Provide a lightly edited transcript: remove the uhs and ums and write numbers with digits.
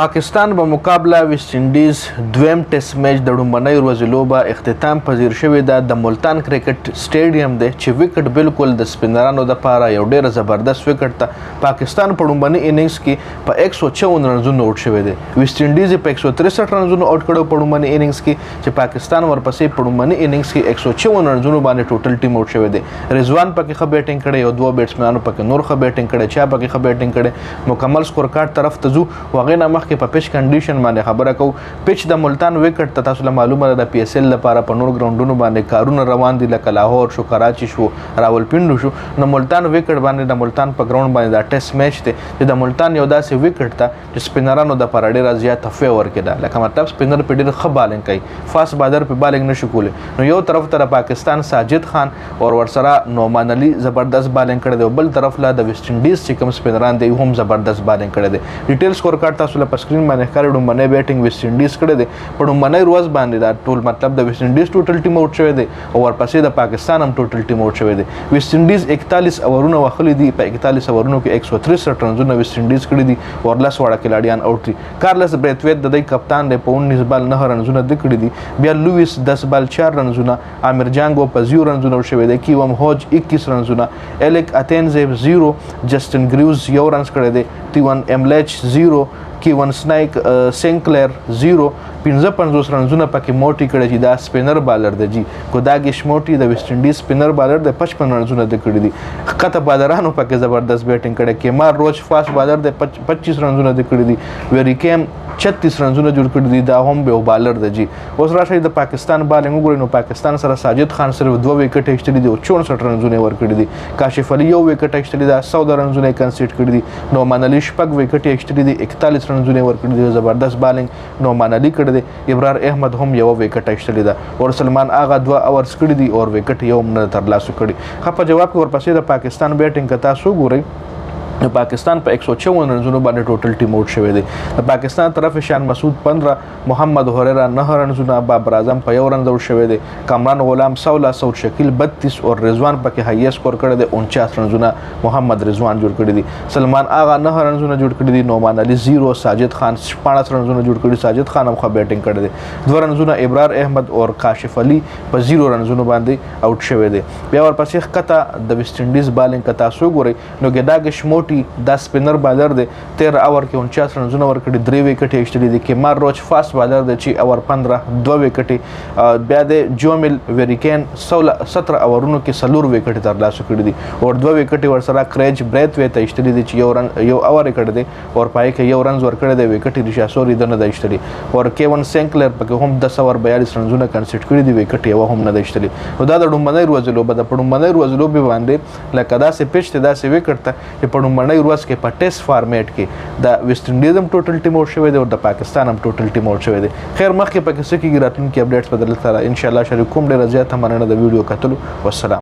پاکستان بمقابلہ ویسٹ انڈیز دوئم ټیسټ میچ د ړومبنۍ ورځې لوبه اختتام پذیر شوې ده د ملتان کرکټ سټیډیم دی چې وکټ بالکل د سپینرانو دپاره یو ډېره زبردست وکټ ته پاکستان په ړومبني اننګز کې په 154 رنزونو آوټ شوی دی. ویسٹ انډیز یې په 163 رنزونو آوټ کړی په ړومبني اننګز کې چې پاکستان ورپسې په ړومبني اننګز کې 154 رنزونو باندې ټوټل ټیم آوټ شوی دی. رضوان پکې ښه بیټینګ کړی او دوه بیټسمینانو پکې نور ښه بیټینګ کړی، چا پکې ښه بیټینګ کړی. مکمل سکور کارډ طرف ته ځو، هغې نه مخکې په پچ کنډیشن باندې خبره کوو. پچ د ملتان وکټ ته تاسو له معلومه ده د پی اس ایل لپاره په نور ګراونډونو باندې کارونه روان دي، لکه لاهور شو، کراچي شو، راولپنډي شو. نو ملتان وکټ باندې د ملتان په ګراوند باندې دا ټیسټ میچ دی چې د ملتان یو داسې وکټ ته چې سپینرانو دپاره ډېره زیاته فیور کېده، لکه مطلب سپینر پې ډېر ښه بالنګ کوي، فاست بالر پې بالنګ نشي کولی. نو یو طرف ته د پاکستان ساجد خان او ورسره نعمان علي زبردست بالنګ کړی دی، او بل طرف له د ویسټ انډیز چې کوم سپینران دی هم زبردست بالنګ کړی دی. ډیټیل سکور کارډ تاسو له په سکرین باندې ښکاري. ړومبنۍ بیټینګ ویسټ انډیز کړی دی. په ړومبنۍ ورځ باندې دا ټول مطلب د ویسټ انډیز ټوټل ټیم آوټ شوی دی او ورپسې د پاکستان هم ټوټل ټیم آوټ شوی دی. ویسټ انډیز 41 اورونه وهلي دي، په 41 اورونو کې 163 رنزونه ویسټ انډیز کړي دي او 10 واړه کلاډیان آوټ دي. کارلس بریتویت د دوی کپتان دی، په 19 بال 9 رنزونه ده کړي دي. بیا لویس 10 بال 4 رنزونه، عامر جانګو په 0 رنزونه آوټ شوی دی، کیوم هوج 21 رنزونه، الیک اتینزیف 0، جسټن ګریوز 1 رنز کړی دی، تیون ایملیچ 0، کیون سنایک سینکلر 0، 55 رنزونه پکې موټي کړی چې دا سپینر بالر دی جی. ګوداګیش موټي د ویسټ انډیز سپینر بالر دی، 55 رنزونه ده کړي دي. ښکته بالرانو پکې زبردست بیټینګ کړی. کیمار روچ فاست بالر دی، 25 رنزونه ده کړي دي. ویریکیم 36 رنزونه جوړ کړي دي، دا هم یو بالر دی جی. اوس راشئ د پاکستان بالنګ وګورئ. نو پاکستان سره ساجد خان صرف 2 وکټ ایښتلي دي او 64 رنزونه یې ورکړي دي. کاشف علي 1 وکټ ایښتلي ده، 14 رنزونه یې کنسیډ کړي دي. نعمان علي 6 وکټ ایښتلي دي، 41 رنزونه یې ورکړي دي. زبردست بالنګ نعمان علي کړی دی. ابرار احمد هم 1 وکټ ایښتلي ده او سلمان آغا 2 اورز کړي دي او وکټ یو هم نه ترلاسه کړي. ښه په جواب کې ورپسې د پاکستان بیټینګ که تاسو وګورئ، پاکستان په 154 رنزونو باندې ټوټل ټیم آوټ شوی دی. د پاکستان طرف شان مسعود 15، محمد هریرا 9 رنزونه، بابر اعظم په 1 رنز آوټ شوی دی، کامران غلام 16، سعود شکیل 32 او رضوان پکې هایست سکور کړی دی، 49 رنزونه محمد رضوان جوړ کړي دي. سلمان آغا 9 رنزونه جوړ کړي دي، نعمان علي 0، ساجد خان 14 رنزونه جوړ کړي، ساجد خان هم ښه بیټینګ کړی دی. 2 رنزونه ابرار احمد او کاشف علي په 0 رنزونو باندې آوټ شوی دی. بیا ورپسې ښکته د ویسټ انډیز بالنګ که تاسو وګورئ، نو ګډاګش موټي دا سپینر بالر دی، 13 اور کې 49 رنزونه ورکړي، 3 وکټ یې ایښتلي دي. کیمار روچ فاست بالر دی چې اور 15 2 وکټې. بیا د جومل ویریکین 17 اورونو کې 4 وکټې ترلاسه کړي دي او 2 وکټې ورسره کریج بریتویت ته ایښتلي دي چې یو اور یې کړی دی او پای کې 1 رنز ورکړی دی، وکټ یې رشاسوري ده نه ده ایښتلي. او کیون سینکلر پکې هم 1042 رنزونه کنسیډ کړي دي، وکټ یوه هم نه ده ایښتلي. نو دا د ړومبنۍ ورځې لوبه ده. په ړومبنۍ ورځې لوبې باندې لکه داسې پچ دی، داسې وکټ ته چې په ړومبنۍ ورځ کې په ټیسټ فارمیټ کې د ویسټ انډیز هم ټوټل ټیم آوټ شوی دی او د پاکستان هم ټوټل ټیم آوټ شوی دی. خیر مخکې پکې څه کېږي راتلونکي اپډیټس به درته سره انشاءالله شریک کوم. ډېره زیاته مننه د ویډیو کتلو. والسلام.